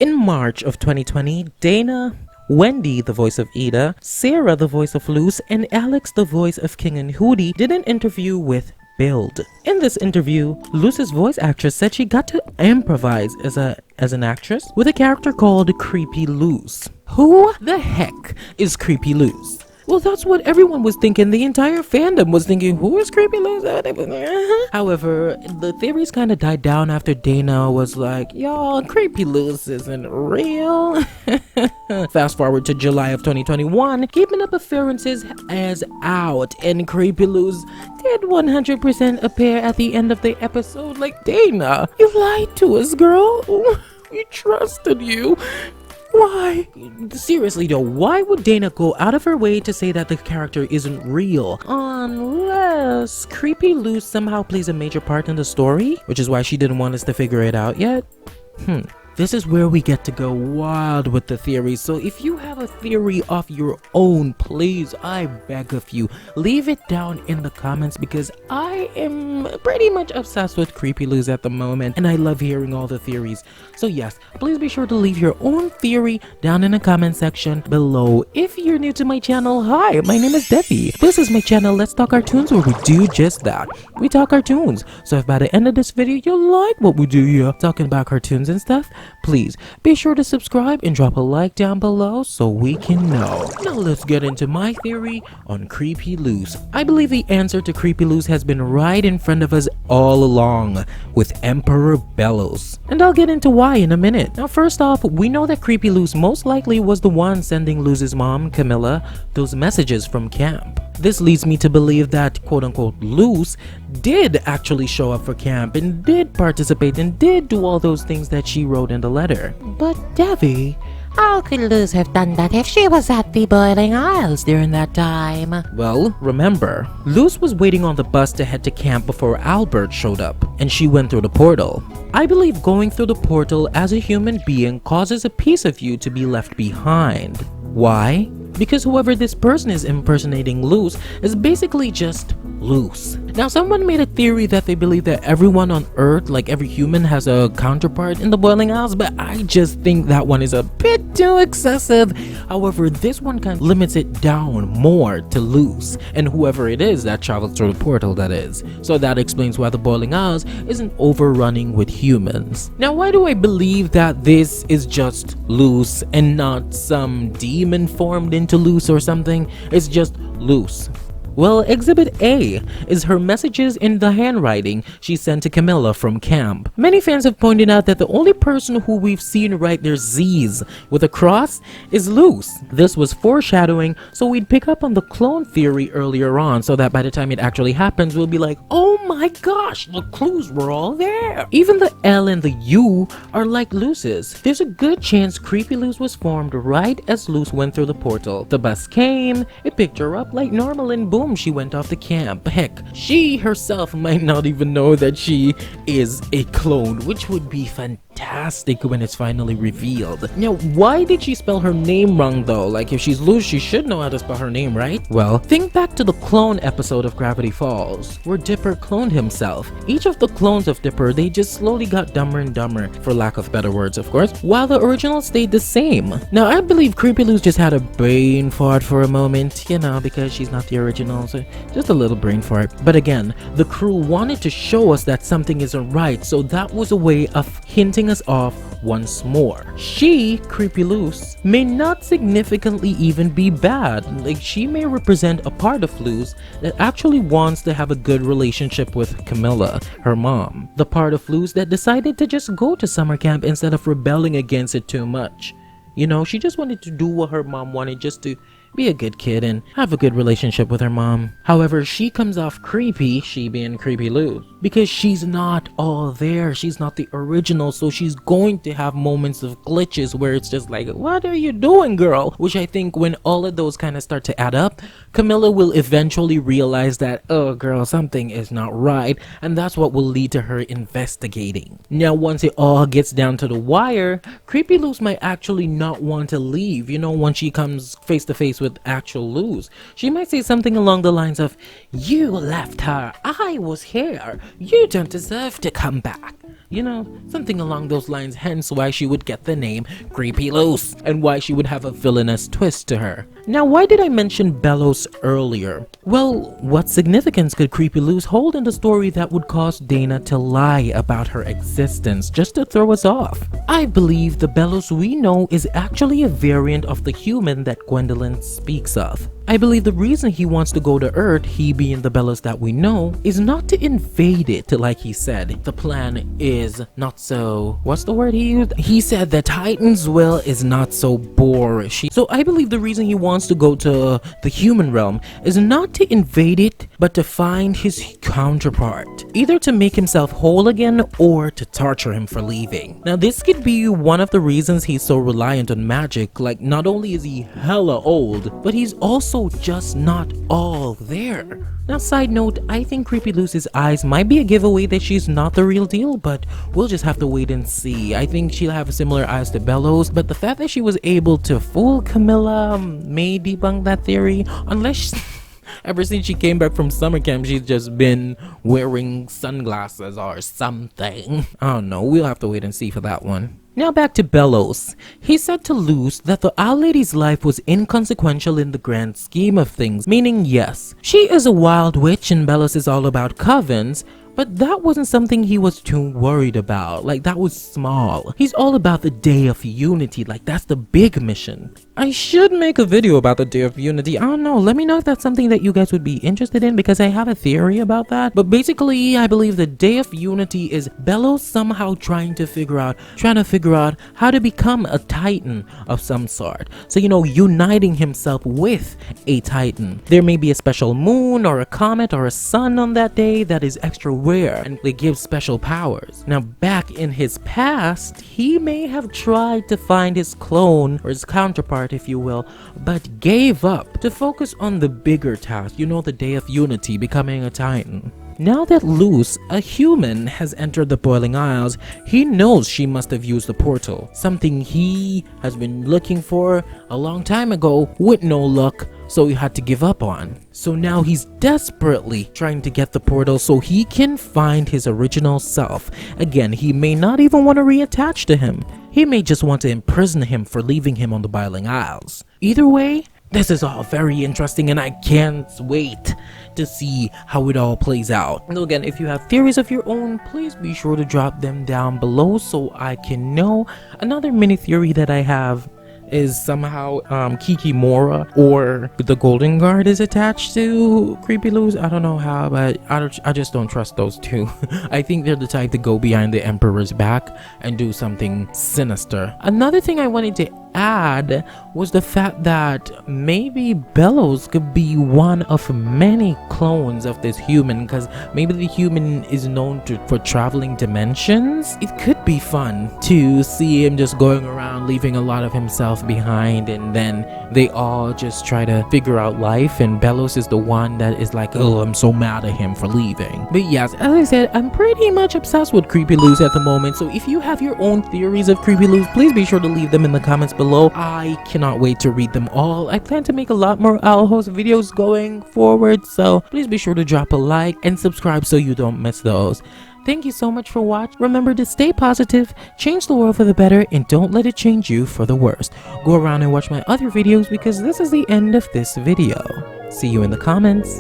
In March of 2020, Dana, Wendy, the voice of Ida, Sarah, the voice of Luz, and Alex, the voice of King and Hootie, did an interview with Build. In this interview, Luz's voice actress said she got to improvise as an actress with a character called Creepy Luz. Who the heck is Creepy Luz? Well, that's what everyone was thinking. The entire fandom was thinking, who is Creepy Luz? However, the theories kind of died down after Dana was like, y'all, Creepy Luz isn't real. Fast forward to July of 2021, Keeping Up Appearances is out, and Creepy Luz did 100% appear at the end of the episode. Like, Dana, you lied to us, girl. We trusted you. Why? Seriously though, why would Dana go out of her way to say that the character isn't real? Unless Creepy Luz somehow plays a major part in the story, which is why she didn't want us to figure it out yet. This is where we get to go wild with the theories. So if you have a theory of your own, please, I beg of you, leave it down in the comments, because I am pretty much obsessed with Creepy Luz at the moment and I love hearing all the theories. So yes, please be sure to leave your own theory down in the comment section below. If you're new to my channel, hi, my name is Devii. This is my channel, Let's Talk Cartoons, where we do just that. We talk cartoons. So if by the end of this video you like what we do here, talking about cartoons and stuff, please be sure to subscribe and drop a like down below so we can know. Now let's get into my theory on Creepy Luz. I believe the answer to Creepy Luz has been right in front of us all along, with Emperor Belos. And I'll get into why in a minute. Now first off, we know that Creepy Luz most likely was the one sending Luz's mom, Camilla, those messages from camp. This leads me to believe that quote-unquote Luz did actually show up for camp and did participate and did do all those things that she wrote in the letter. But Devii, how could Luz have done that if she was at the Boiling Isles during that time? Well, remember, Luz was waiting on the bus to head to camp before Albert showed up, and she went through the portal. I believe going through the portal as a human being causes a piece of you to be left behind. Why? Because whoever this person is impersonating Luz is basically just Luz. Now someone made a theory that they believe that everyone on Earth, like every human, has a counterpart in the Boiling Isles, but I just think that one is a bit too excessive. However, this one kind of limits it down more to Luz and whoever it is that travels through the portal, that is. So that explains why the Boiling Isles isn't overrunning with humans. Now why do I believe that this is just Luz and not some demon formed into Luz or something? It's just Luz. Well, Exhibit A is her messages in the handwriting she sent to Camilla from camp. Many fans have pointed out that the only person who we've seen write their Z's with a cross is Luz. This was foreshadowing, so we'd pick up on the clone theory earlier on, so that by the time it actually happens, we'll be like, oh my gosh, the clues were all there. Even the L and the U are like Luz's. There's a good chance Creepy Luz was formed right as Luz went through the portal. The bus came, it picked her up like normal, and boom, she went off the camp. Heck, she herself might not even know that she is a clone, which would be fantastic when it's finally revealed. Now, why did she spell her name wrong though? Like, if she's Luz, she should know how to spell her name, right? Well, think back to the clone episode of Gravity Falls, where Dipper cloned himself. Each of the clones of Dipper, they just slowly got dumber and dumber, for lack of better words, of course, while the original stayed the same. Now, I believe Creepy Luz just had a brain fart for a moment, you know, because she's not the original. So just a little brain fart. But again, the crew wanted to show us that something isn't right, so that was a way of hinting us off once more. She, Creepy Luz, may not significantly even be bad. Like, she may represent a part of Luz that actually wants to have a good relationship with Camilla, her mom. The part of Luz that decided to just go to summer camp instead of rebelling against it too much. You know, she just wanted to do what her mom wanted, just to be a good kid and have a good relationship with her mom. However, she comes off creepy, she being Creepy Luz, because she's not all there. She's not the original, so she's going to have moments of glitches where it's just like, what are you doing, girl? Which I think when all of those kind of start to add up, Camilla will eventually realize that, oh girl, something is not right, and that's what will lead to her investigating. Now, once it all gets down to the wire, Creepy Luz might actually not want to leave, you know, once she comes face to face with with actual Luz. She might say something along the lines of, "You left her, I was here, you don't deserve to come back." You know, something along those lines, hence why she would get the name Creepy Luz, and why she would have a villainous twist to her. Now, why did I mention Belos earlier? Well, what significance could Creepy Luz hold in the story that would cause Dana to lie about her existence just to throw us off? I believe the Belos we know is actually a variant of the human that Gwendolyn speaks of. I believe the reason he wants to go to Earth, he being the Belos that we know, is not to invade it, like he said. The plan is not so... what's the word he used? He said the Titan's will is not so boorish. So I believe the reason he wants to go to the human realm is not to invade it, but to find his counterpart. Either to make himself whole again, or to torture him for leaving. Now this could be one of the reasons he's so reliant on magic. Like, not only is he hella old, but he's also just not all there. Now, side note, I think Creepy Luz's eyes might be a giveaway that she's not the real deal, but we'll just have to wait and see. I think she'll have similar eyes to Belos, but the fact that she was able to fool Camilla may debunk that theory, unless ever since she came back from summer camp, she's just been wearing sunglasses or something. I don't know, we'll have to wait and see for that one. Now back to Belos. He said to Luz that the Owl Lady's life was inconsequential in the grand scheme of things, meaning yes, she is a wild witch and Belos is all about covens, but that wasn't something he was too worried about. Like, that was small. He's all about the Day of Unity, like that's the big mission. I should make a video about the Day of Unity. I don't know, let me know if that's something that you guys would be interested in, because I have a theory about that. But basically, I believe the Day of Unity is Belos somehow trying to figure out how to become a Titan of some sort. So, you know, uniting himself with a Titan. There may be a special moon or a comet or a sun on that day that is extra rare and they give special powers. Now, back in his past, he may have tried to find his clone or his counterpart, if you will, but gave up to focus on the bigger task, you know, the Day of Unity, becoming a Titan. Now that Luz, a human, has entered the Boiling Isles, he knows she must have used the portal, something he has been looking for a long time ago with no luck, so he had to give up on. So now he's desperately trying to get the portal so he can find his original self. Again, he may not even want to reattach to him. He may just want to imprison him for leaving him on the Boiling Isles. Either way, this is all very interesting and I can't wait to see how it all plays out. And again, if you have theories of your own, please be sure to drop them down below so I can know. Another mini theory that I have is somehow Kiki Mora or the Golden Guard is attached to Creepy Luz. I don't know how, but I just don't trust those two. I think they're the type to go behind the Emperor's back and do something sinister. Another thing I wanted to add was the fact that maybe Belos could be one of many clones of this human, because maybe the human is known for traveling dimensions. It could be fun to see him just going around leaving a lot of himself behind, and then they all just try to figure out life, and Belos is the one that is like, oh, I'm so mad at him for leaving. But yes, as I said, I'm pretty much obsessed with Creepy Luz at the moment, so if you have your own theories of Creepy Luz, please be sure to leave them in the comments below. I cannot wait to read them all. I plan to make a lot more Owl Host videos going forward, so please be sure to drop a like and subscribe so you don't miss those. Thank you so much for watching. Remember to stay positive, change the world for the better, and don't let it change you for the worst. Go around and watch my other videos because this is the end of this video. See you in the comments.